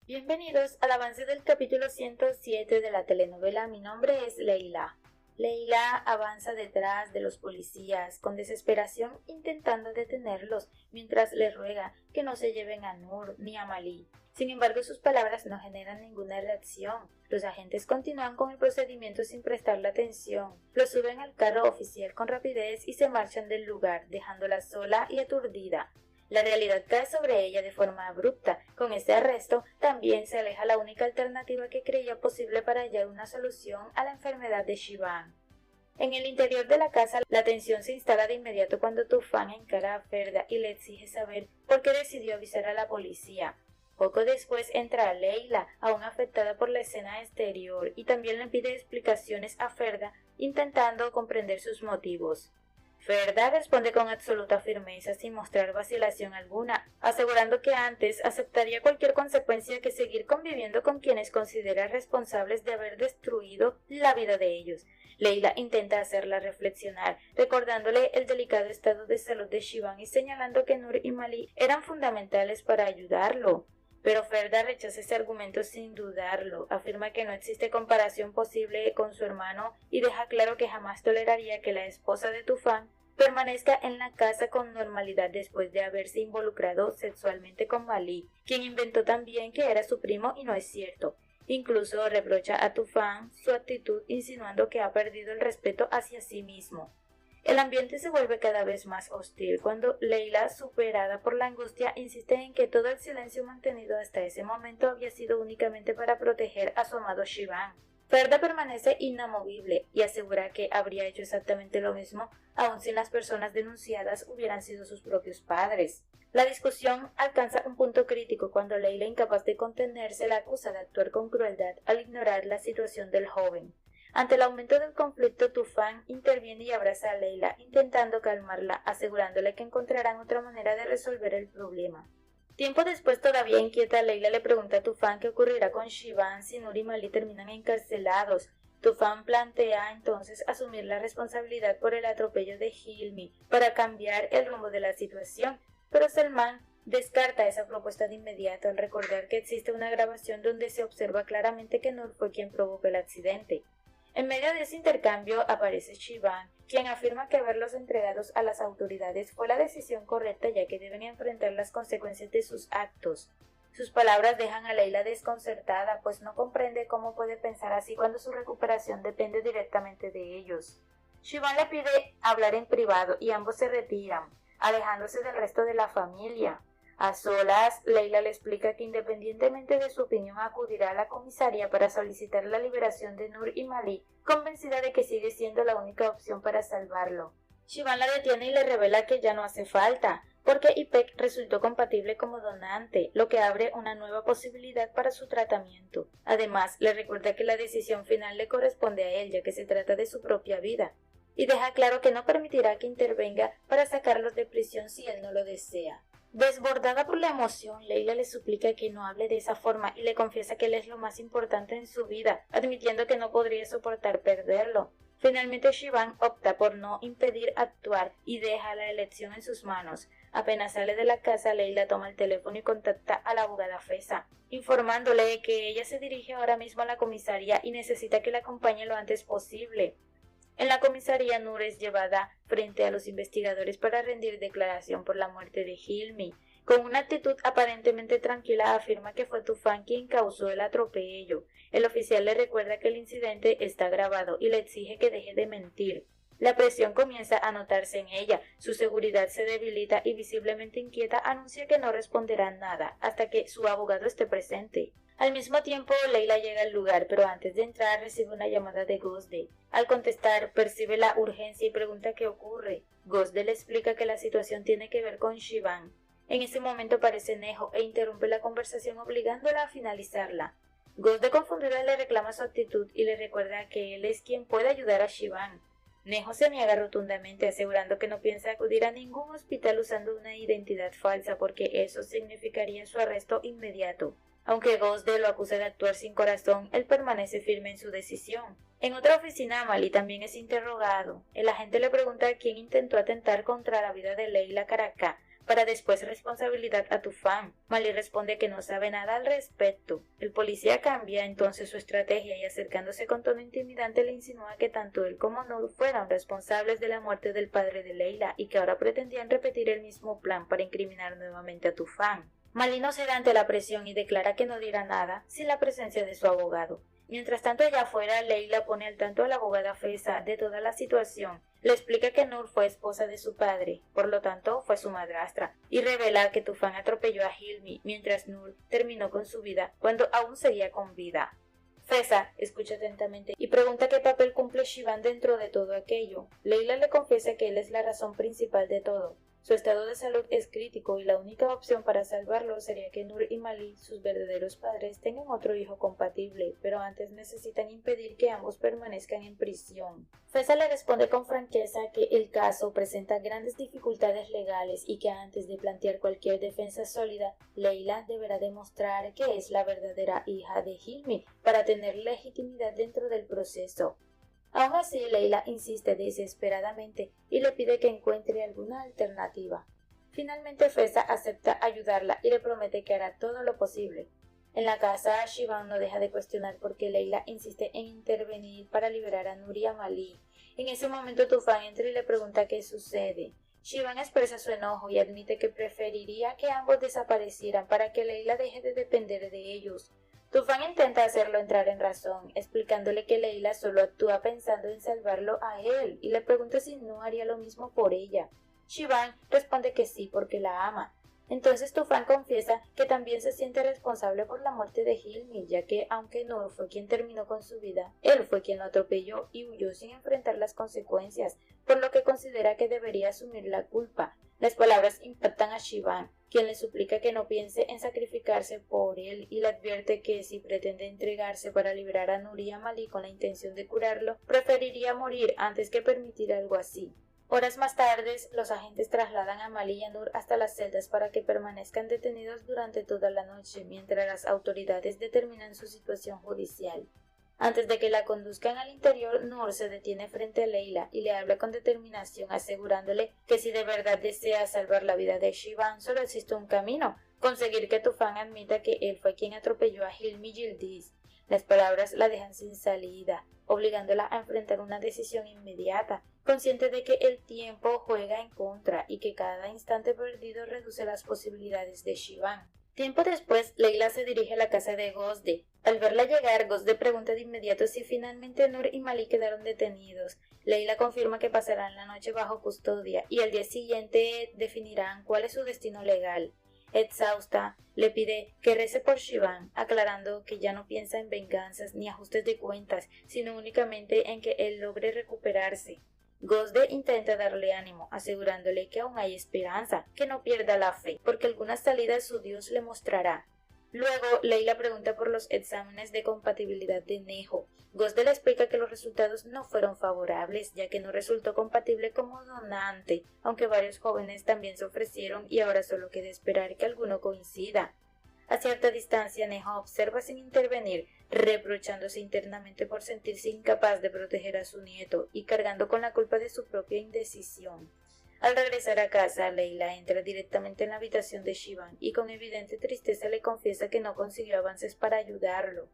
Bienvenidos al avance del capítulo 107 de la telenovela Mi nombre es Leila. Leila avanza detrás de los policías con desesperación intentando detenerlos mientras les ruega que no se lleven a Nur ni a Malí. Sin embargo, sus palabras no generan ninguna reacción. Los agentes continúan con el procedimiento sin prestarle atención. Los suben al carro oficial con rapidez y se marchan del lugar, dejándola sola y aturdida. La realidad cae sobre ella de forma abrupta. Con este arresto, también se aleja la única alternativa que creía posible para hallar una solución a la enfermedad de Shivan. En el interior de la casa, la tensión se instala de inmediato cuando Tufan encara a Ferda y le exige saber por qué decidió avisar a la policía. Poco después entra Leila, aún afectada por la escena exterior, y también le pide explicaciones a Ferda, intentando comprender sus motivos. Ferda responde con absoluta firmeza sin mostrar vacilación alguna, asegurando que antes aceptaría cualquier consecuencia que seguir conviviendo con quienes considera responsables de haber destruido la vida de ellos. Leila intenta hacerla reflexionar, recordándole el delicado estado de salud de Shivan y señalando que Nur y Malí eran fundamentales para ayudarlo. Pero Ferda rechaza ese argumento sin dudarlo, afirma que no existe comparación posible con su hermano y deja claro que jamás toleraría que la esposa de Tufan permanezca en la casa con normalidad después de haberse involucrado sexualmente con Malí, quien inventó también que era su primo y no es cierto. Incluso reprocha a Tufan su actitud insinuando que ha perdido el respeto hacia sí mismo. El ambiente se vuelve cada vez más hostil cuando Leila, superada por la angustia, insiste en que todo el silencio mantenido hasta ese momento había sido únicamente para proteger a su amado Shivan. Ferda permanece inamovible y asegura que habría hecho exactamente lo mismo aun si las personas denunciadas hubieran sido sus propios padres. La discusión alcanza un punto crítico cuando Leila, incapaz de contenerse, la acusa de actuar con crueldad al ignorar la situación del joven. Ante el aumento del conflicto, Tufan interviene y abraza a Leila, intentando calmarla, asegurándole que encontrarán otra manera de resolver el problema. Tiempo después, todavía inquieta, Leila le pregunta a Tufan qué ocurrirá con Shivan si Nur y Malí terminan encarcelados. Tufan plantea entonces asumir la responsabilidad por el atropello de Hilmi para cambiar el rumbo de la situación, pero Salman descarta esa propuesta de inmediato al recordar que existe una grabación donde se observa claramente que Nur fue quien provocó el accidente. En medio de ese intercambio aparece Shivan, quien afirma que haberlos entregados a las autoridades fue la decisión correcta ya que deben enfrentar las consecuencias de sus actos. Sus palabras dejan a Leila desconcertada, pues no comprende cómo puede pensar así cuando su recuperación depende directamente de ellos. Shivan le pide hablar en privado y ambos se retiran, alejándose del resto de la familia. A solas, Leila le explica que independientemente de su opinión acudirá a la comisaría para solicitar la liberación de Nur y Malí, convencida de que sigue siendo la única opción para salvarlo. Shivan la detiene y le revela que ya no hace falta, porque Ipek resultó compatible como donante, lo que abre una nueva posibilidad para su tratamiento. Además, le recuerda que la decisión final le corresponde a él, ya que se trata de su propia vida, y deja claro que no permitirá que intervenga para sacarlos de prisión si él no lo desea. Desbordada por la emoción, Leila le suplica que no hable de esa forma y le confiesa que él es lo más importante en su vida, admitiendo que no podría soportar perderlo. Finalmente Shivan opta por no impedir actuar y deja la elección en sus manos. Apenas sale de la casa, Leila toma el teléfono y contacta a la abogada Feza, informándole que ella se dirige ahora mismo a la comisaría y necesita que la acompañe lo antes posible. En la comisaría, Nur es llevada frente a los investigadores para rendir declaración por la muerte de Hilmi. Con una actitud aparentemente tranquila afirma que fue Tufan quien causó el atropello. El oficial le recuerda que el incidente está grabado y le exige que deje de mentir. La presión comienza a notarse en ella, su seguridad se debilita y visiblemente inquieta anuncia que no responderá nada hasta que su abogado esté presente. Al mismo tiempo, Leila llega al lugar, pero antes de entrar recibe una llamada de Gosde. Al contestar, percibe la urgencia y pregunta qué ocurre. Gosde le explica que la situación tiene que ver con Shivan. En ese momento aparece Neho e interrumpe la conversación obligándola a finalizarla. Gosde, confundida, le reclama su actitud y le recuerda que él es quien puede ayudar a Shivan. Neho se niega rotundamente, asegurando que no piensa acudir a ningún hospital usando una identidad falsa porque eso significaría su arresto inmediato. Aunque Gosde lo acusa de actuar sin corazón, él permanece firme en su decisión. En otra oficina, Malí también es interrogado. El agente le pregunta quién intentó atentar contra la vida de Leila Karakah, para después responsabilidad a Tufan. Mali responde que no sabe nada al respecto. El policía cambia entonces su estrategia y acercándose con tono intimidante le insinúa que tanto él como Nur fueron responsables de la muerte del padre de Leila y que ahora pretendían repetir el mismo plan para incriminar nuevamente a Tufan. Mali no cede ante la presión y declara que no dirá nada sin la presencia de su abogado. Mientras tanto allá afuera, Leila pone al tanto a la abogada Feza de toda la situación. Le explica que Nur fue esposa de su padre, por lo tanto fue su madrastra, y revela que Tufan atropelló a Hilmi mientras Nur terminó con su vida cuando aún seguía con vida. Feza escucha atentamente y pregunta qué papel cumple Shivan dentro de todo aquello. Leila le confiesa que él es la razón principal de todo. Su estado de salud es crítico y la única opción para salvarlo sería que Nur y Mali, sus verdaderos padres, tengan otro hijo compatible, pero antes necesitan impedir que ambos permanezcan en prisión. Feza le responde con franqueza que el caso presenta grandes dificultades legales y que antes de plantear cualquier defensa sólida, Leila deberá demostrar que es la verdadera hija de Hilmi para tener legitimidad dentro del proceso. Aún así, Leila insiste desesperadamente y le pide que encuentre alguna alternativa. Finalmente, Feza acepta ayudarla y le promete que hará todo lo posible. En la casa, Shivan no deja de cuestionar por qué Leila insiste en intervenir para liberar a Nur y a Mali. En ese momento, Tufan entra y le pregunta qué sucede. Shivan expresa su enojo y admite que preferiría que ambos desaparecieran para que Leila deje de depender de ellos. Tufan intenta hacerlo entrar en razón, explicándole que Leila solo actúa pensando en salvarlo a él y le pregunta si no haría lo mismo por ella. Shivan responde que sí porque la ama. Entonces Tufan confiesa que también se siente responsable por la muerte de Hilmi, ya que aunque Nur fue quien terminó con su vida, él fue quien lo atropelló y huyó sin enfrentar las consecuencias, por lo que considera que debería asumir la culpa. Las palabras impactan a Shivan, quien le suplica que no piense en sacrificarse por él y le advierte que si pretende entregarse para liberar a Nur y a Mali con la intención de curarlo, preferiría morir antes que permitir algo así. Horas más tarde, los agentes trasladan a Mali y a Nur hasta las celdas para que permanezcan detenidos durante toda la noche, mientras las autoridades determinan su situación judicial. Antes de que la conduzcan al interior, Nur se detiene frente a Leila y le habla con determinación, asegurándole que si de verdad desea salvar la vida de Shivan, solo existe un camino: conseguir que Tufan admita que él fue quien atropelló a Hilmi Yildiz. Las palabras la dejan sin salida, obligándola a enfrentar una decisión inmediata, consciente de que el tiempo juega en contra y que cada instante perdido reduce las posibilidades de Shivan. Tiempo después, Leila se dirige a la casa de Gosde. Al verla llegar, Gosde pregunta de inmediato si finalmente Nur y Mali quedaron detenidos. Leila confirma que pasarán la noche bajo custodia y al día siguiente definirán cuál es su destino legal. Exhausta, le pide que rece por Shivan, aclarando que ya no piensa en venganzas ni ajustes de cuentas, sino únicamente en que él logre recuperarse. Gosde intenta darle ánimo, asegurándole que aún hay esperanza, que no pierda la fe, porque alguna salida su Dios le mostrará. Luego, Leila pregunta por los exámenes de compatibilidad de Nejo. Gosde le explica que los resultados no fueron favorables, ya que no resultó compatible como donante, aunque varios jóvenes también se ofrecieron y ahora solo queda esperar que alguno coincida. A cierta distancia, Neho observa sin intervenir, reprochándose internamente por sentirse incapaz de proteger a su nieto y cargando con la culpa de su propia indecisión. Al regresar a casa, Leila entra directamente en la habitación de Shivan y con evidente tristeza le confiesa que no consiguió avances para ayudarlo.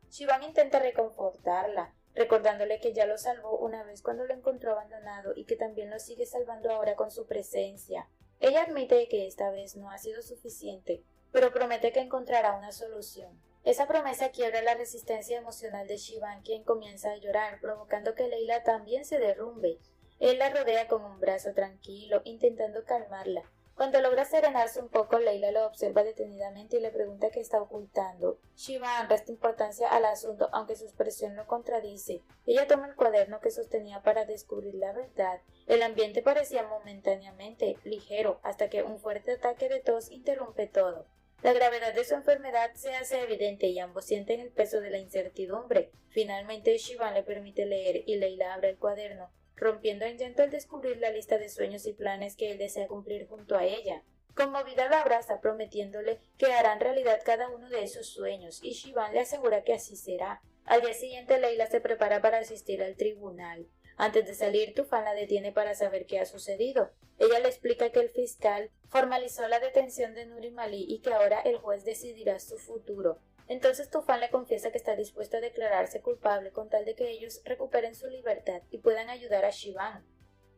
Shivan intenta reconfortarla, recordándole que ya lo salvó una vez cuando lo encontró abandonado y que también lo sigue salvando ahora con su presencia. Ella admite que esta vez no ha sido suficiente, pero promete que encontrará una solución. Esa promesa quiebra la resistencia emocional de Shivan, quien comienza a llorar, provocando que Leila también se derrumbe. Él la rodea con un brazo tranquilo, intentando calmarla. Cuando logra serenarse un poco, Leila lo observa detenidamente y le pregunta qué está ocultando. Shivan resta importancia al asunto, aunque su expresión lo contradice. Ella toma el cuaderno que sostenía para descubrir la verdad. El ambiente parecía momentáneamente ligero, hasta que un fuerte ataque de tos interrumpe todo. La gravedad de su enfermedad se hace evidente y ambos sienten el peso de la incertidumbre. Finalmente, Shivan le permite leer y Leila abre el cuaderno, rompiendo en llanto al descubrir la lista de sueños y planes que él desea cumplir junto a ella. Conmovida lo abraza, prometiéndole que harán realidad cada uno de esos sueños, y Shivan le asegura que así será. Al día siguiente, Leila se prepara para asistir al tribunal. Antes de salir, Tufan la detiene para saber qué ha sucedido. Ella le explica que el fiscal formalizó la detención de Nur y Malí y que ahora el juez decidirá su futuro. Entonces Tufan le confiesa que está dispuesto a declararse culpable con tal de que ellos recuperen su libertad y puedan ayudar a Shivan.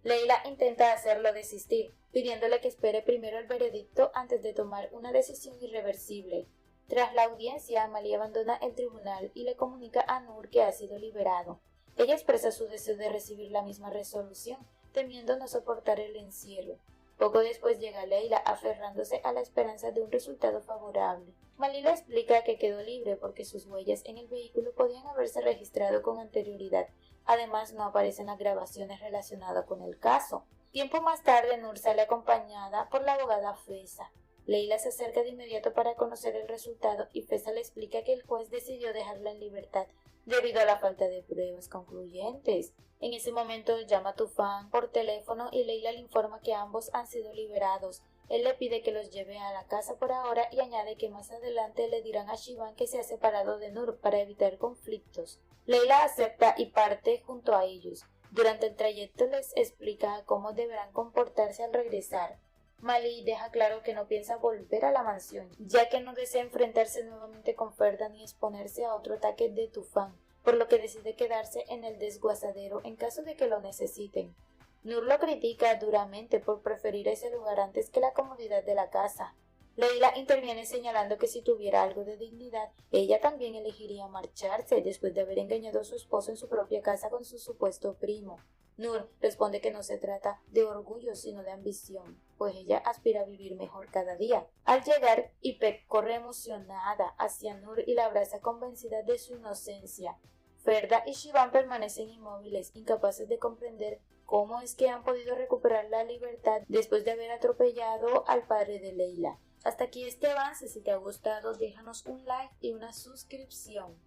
Leila intenta hacerlo desistir, pidiéndole que espere primero el veredicto antes de tomar una decisión irreversible. Tras la audiencia, Malí abandona el tribunal y le comunica a Nur que ha sido liberado. Ella expresa su deseo de recibir la misma resolución, temiendo no soportar el encierro. Poco después llega Leila, aferrándose a la esperanza de un resultado favorable. Malí le explica que quedó libre porque sus huellas en el vehículo podían haberse registrado con anterioridad. Además, no aparecen las grabaciones relacionadas con el caso. Tiempo más tarde, Nur sale acompañada por la abogada Feza. Leila se acerca de inmediato para conocer el resultado y Feza le explica que el juez decidió dejarla en libertad debido a la falta de pruebas concluyentes. En ese momento llama a Tufan por teléfono y Leila le informa que ambos han sido liberados. Él le pide que los lleve a la casa por ahora y añade que más adelante le dirán a Shivan que se ha separado de Nur para evitar conflictos. Leila acepta y parte junto a ellos. Durante el trayecto les explica cómo deberán comportarse al regresar. Malí deja claro que no piensa volver a la mansión, ya que no desea enfrentarse nuevamente con Ferda ni exponerse a otro ataque de Tufan, por lo que decide quedarse en el desguazadero en caso de que lo necesiten. Nur lo critica duramente por preferir ese lugar antes que la comodidad de la casa. Leila interviene señalando que si tuviera algo de dignidad, ella también elegiría marcharse después de haber engañado a su esposo en su propia casa con su supuesto primo. Nur responde que no se trata de orgullo sino de ambición, pues ella aspira a vivir mejor cada día. Al llegar, Ipek corre emocionada hacia Nur y la abraza convencida de su inocencia. Ferda y Shivan permanecen inmóviles, incapaces de comprender cómo es que han podido recuperar la libertad después de haber atropellado al padre de Leila. Hasta aquí este avance. Si te ha gustado, déjanos un like y una suscripción.